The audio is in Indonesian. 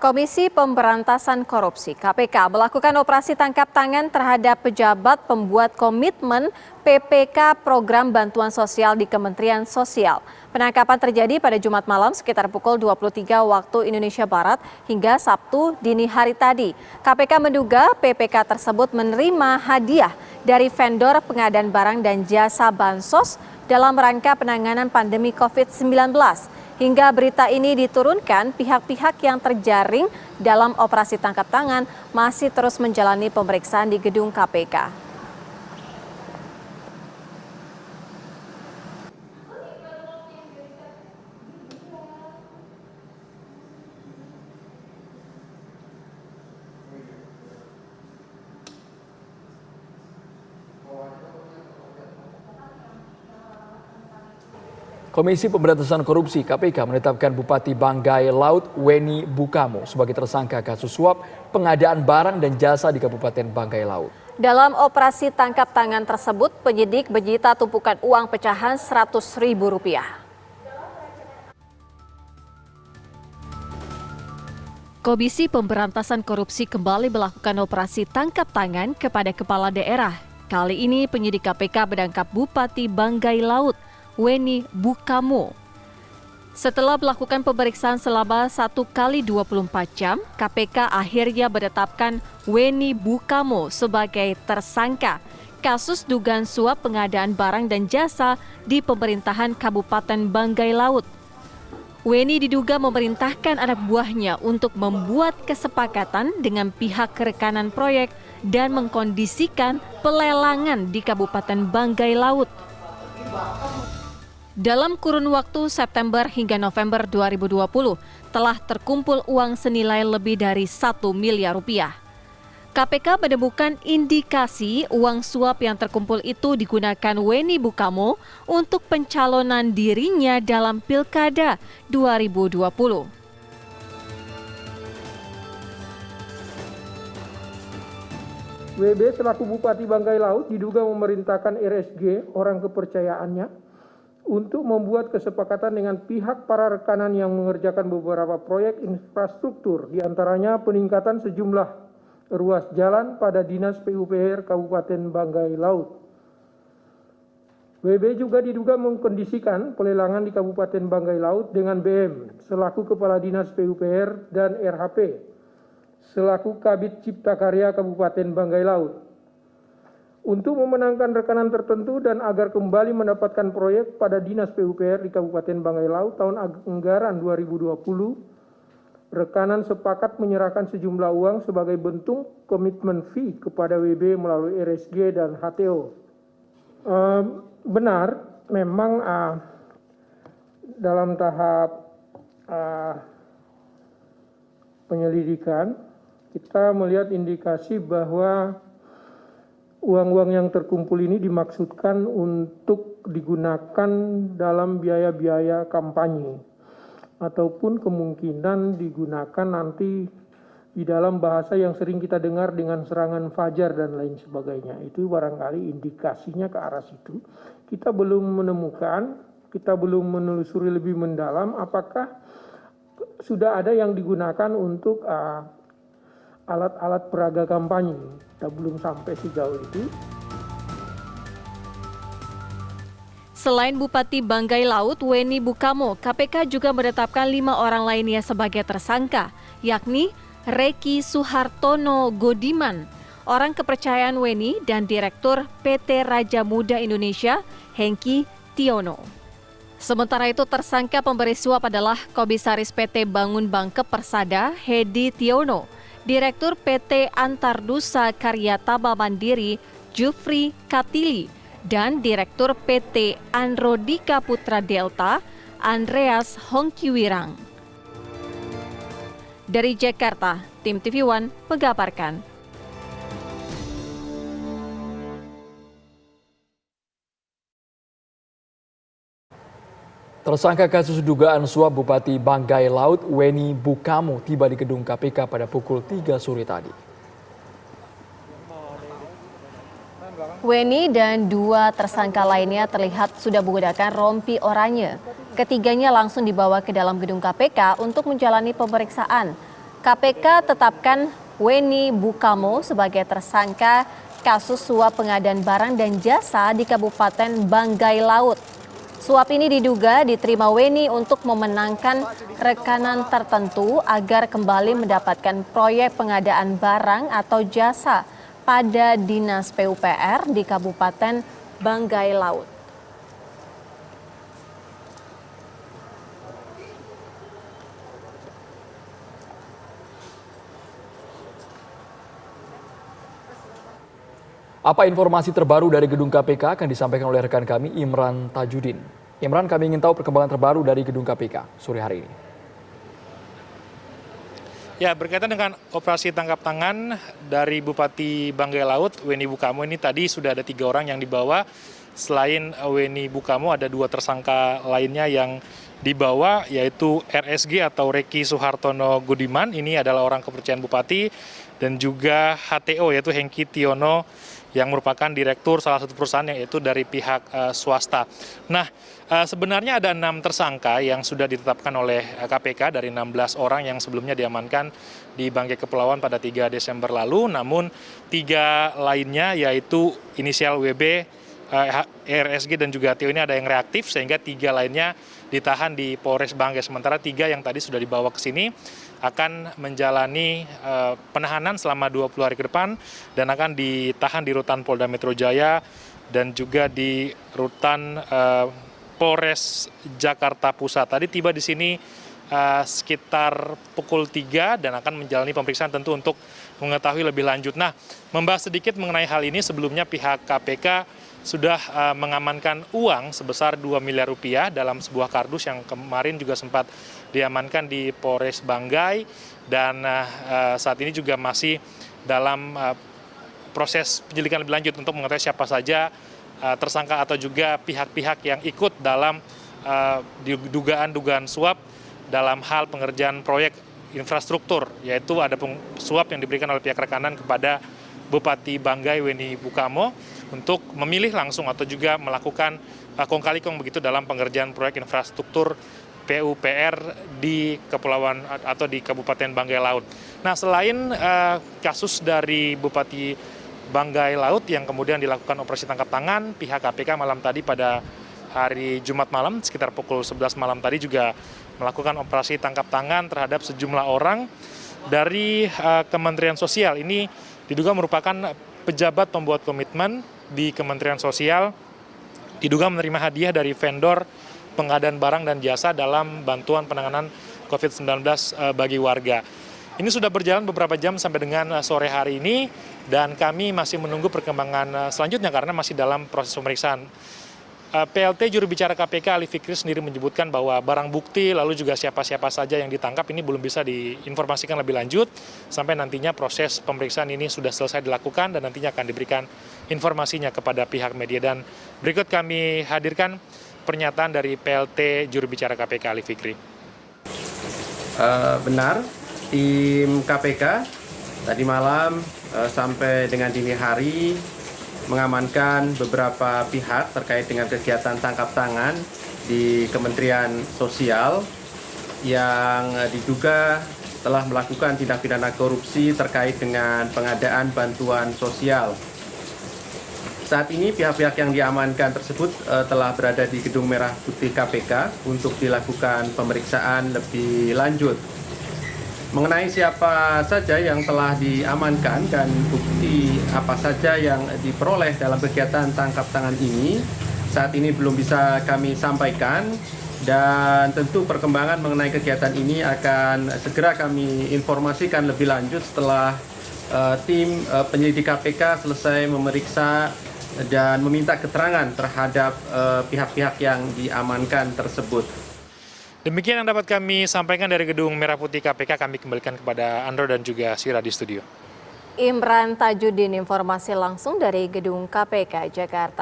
Komisi Pemberantasan Korupsi (KPK) melakukan operasi tangkap tangan terhadap pejabat pembuat komitmen PPK Program Bantuan Sosial di Kementerian Sosial. Penangkapan terjadi pada Jumat malam sekitar pukul 23 waktu Indonesia Barat hingga Sabtu dini hari tadi. KPK menduga PPK tersebut menerima hadiah dari vendor pengadaan barang dan jasa bansos dalam rangka penanganan pandemi COVID-19. Hingga berita ini diturunkan, pihak-pihak yang terjaring dalam operasi tangkap tangan masih terus menjalani pemeriksaan di gedung KPK. Komisi Pemberantasan Korupsi (KPK) menetapkan Bupati Banggai Laut Weni Bukamo sebagai tersangka kasus suap pengadaan barang dan jasa di Kabupaten Banggai Laut. Dalam operasi tangkap tangan tersebut, penyidik menyita tumpukan uang pecahan Rp100.000. Komisi Pemberantasan Korupsi kembali melakukan operasi tangkap tangan kepada kepala daerah. Kali ini penyidik KPK menangkap Bupati Banggai Laut Weni Bukamo. Setelah melakukan pemeriksaan selama 1x24 jam, KPK akhirnya menetapkan Weni Bukamo sebagai tersangka kasus dugaan suap pengadaan barang dan jasa di pemerintahan Kabupaten Banggai Laut. Weni diduga memerintahkan anak buahnya untuk membuat kesepakatan dengan pihak rekanan proyek dan mengkondisikan pelelangan di Kabupaten Banggai Laut. Dalam kurun waktu September hingga November 2020, telah terkumpul uang senilai lebih dari Rp1 miliar. KPK menemukan indikasi uang suap yang terkumpul itu digunakan Weni Bukamo untuk pencalonan dirinya dalam Pilkada 2020. WB selaku Bupati Banggai Laut diduga memerintahkan RSG, orang kepercayaannya, untuk membuat kesepakatan dengan pihak para rekanan yang mengerjakan beberapa proyek infrastruktur, diantaranya peningkatan sejumlah ruas jalan pada Dinas PUPR Kabupaten Banggai Laut. WB juga diduga mengkondisikan pelelangan di Kabupaten Banggai Laut dengan BM selaku Kepala Dinas PUPR dan RHP selaku Kabid Cipta Karya Kabupaten Banggai Laut. Untuk memenangkan rekanan tertentu dan agar kembali mendapatkan proyek pada Dinas PUPR di Kabupaten Banggai Laut tahun anggaran 2020, rekanan sepakat menyerahkan sejumlah uang sebagai bentuk komitmen fee kepada WB melalui RSG dan HTO. Benar, memang dalam tahap penyelidikan kita melihat indikasi bahwa uang-uang yang terkumpul ini dimaksudkan untuk digunakan dalam biaya-biaya kampanye ataupun kemungkinan digunakan nanti di dalam bahasa yang sering kita dengar dengan serangan fajar dan lain sebagainya. Itu barangkali indikasinya ke arah situ. Kita belum menemukan, kita belum menelusuri lebih mendalam apakah sudah ada yang digunakan untuk alat-alat peraga kampanye. Kita belum sampai sejauh itu. Selain Bupati Banggai Laut Weni Bukamo, KPK juga menetapkan 5 orang lainnya sebagai tersangka, yakni Reki Suhartono Godiman, orang kepercayaan Weni, dan Direktur PT Raja Muda Indonesia, Hengki Tiono. Sementara itu tersangka pemberi suap adalah Komisaris PT Bangun Bangkep Persada, Hedi Tiono, Direktur PT Antardusa Karya Taba Mandiri, Jufri Katili, dan Direktur PT Androdika Putra Delta, Andreas Hongkiwirang. Dari Jakarta, tim TV One mengabarkan. Tersangka kasus dugaan suap Bupati Banggai Laut Weni Bukamo tiba di gedung KPK pada pukul 3 sore tadi. Weni dan 2 tersangka lainnya terlihat sudah menggunakan rompi oranye. Ketiganya langsung dibawa ke dalam gedung KPK untuk menjalani pemeriksaan. KPK tetapkan Weni Bukamo sebagai tersangka kasus suap pengadaan barang dan jasa di Kabupaten Banggai Laut. Suap ini diduga diterima Weni untuk memenangkan rekanan tertentu agar kembali mendapatkan proyek pengadaan barang atau jasa pada Dinas PUPR di Kabupaten Banggai Laut. Apa informasi terbaru dari gedung KPK akan disampaikan oleh rekan kami Imran Tajudin. Imran, kami ingin tahu perkembangan terbaru dari gedung KPK sore hari ini. Ya, berkaitan dengan operasi tangkap tangan dari Bupati Banggai Laut, Weni Bukamo, ini tadi sudah ada 3 orang yang dibawa. Selain Weni Bukamo, ada 2 tersangka lainnya yang dibawa, yaitu RSG atau Reki Suhartono Gudiman, ini adalah orang kepercayaan Bupati, dan juga HTO, yaitu Hengki Tiono, yang merupakan direktur salah satu perusahaan yaitu dari pihak swasta. Nah, sebenarnya ada 6 tersangka yang sudah ditetapkan oleh KPK dari 16 orang yang sebelumnya diamankan di Banggai Kepulauan pada 3 Desember lalu, namun 3 lainnya yaitu inisial WB, RSG dan juga TO ini ada yang reaktif sehingga 3 lainnya ditahan di Polres Banggai. Sementara 3 yang tadi sudah dibawa ke sini akan menjalani penahanan selama 20 hari ke depan dan akan ditahan di rutan Polda Metro Jaya dan juga di rutan Polres Jakarta Pusat. Tadi tiba di sini sekitar pukul 3 dan akan menjalani pemeriksaan tentu untuk mengetahui lebih lanjut. Nah, membahas sedikit mengenai hal ini, sebelumnya pihak KPK sudah mengamankan uang sebesar 2 miliar rupiah dalam sebuah kardus yang kemarin juga sempat diamankan di Polres Banggai dan saat ini juga masih dalam proses penyelidikan lebih lanjut untuk mengetahui siapa saja tersangka atau juga pihak-pihak yang ikut dalam dugaan suap dalam hal pengerjaan proyek infrastruktur, yaitu ada suap yang diberikan oleh pihak rekanan kepada Bupati Banggai Weni Bukamo untuk memilih langsung atau juga melakukan kong kali kong begitu dalam pengerjaan proyek infrastruktur PUPR di Kepulauan atau di Kabupaten Banggai Laut. Nah, selain kasus dari Bupati Banggai Laut yang kemudian dilakukan operasi tangkap tangan, pihak KPK malam tadi pada hari Jumat malam sekitar pukul 11 malam tadi juga melakukan operasi tangkap tangan terhadap sejumlah orang dari Kementerian Sosial. Ini diduga merupakan pejabat pembuat komitmen di Kementerian Sosial, diduga menerima hadiah dari vendor pengadaan barang dan jasa dalam bantuan penanganan COVID-19 bagi warga. Ini sudah berjalan beberapa jam sampai dengan sore hari ini dan kami masih menunggu perkembangan selanjutnya karena masih dalam proses pemeriksaan. PLT juru bicara KPK Ali Fikri sendiri menyebutkan bahwa barang bukti lalu juga siapa-siapa saja yang ditangkap ini belum bisa diinformasikan lebih lanjut sampai nantinya proses pemeriksaan ini sudah selesai dilakukan dan nantinya akan diberikan informasinya kepada pihak media. Dan berikut kami hadirkan pernyataan dari PLT juru bicara KPK Ali Fikri. Benar, tim KPK tadi malam sampai dengan dini hari mengamankan beberapa pihak terkait dengan kegiatan tangkap tangan di Kementerian Sosial yang diduga telah melakukan tindak pidana korupsi terkait dengan pengadaan bantuan sosial. Saat ini pihak-pihak yang diamankan tersebut telah berada di Gedung Merah Putih KPK untuk dilakukan pemeriksaan lebih lanjut. Mengenai siapa saja yang telah diamankan dan bukti apa saja yang diperoleh dalam kegiatan tangkap tangan ini, saat ini belum bisa kami sampaikan dan tentu perkembangan mengenai kegiatan ini akan segera kami informasikan lebih lanjut setelah tim penyelidik KPK selesai memeriksa dan meminta keterangan terhadap pihak-pihak yang diamankan tersebut. Demikian yang dapat kami sampaikan dari Gedung Merah Putih KPK. Kami kembalikan kepada Andro dan juga Sira di studio. Imran Tajudin, informasi langsung dari Gedung KPK Jakarta.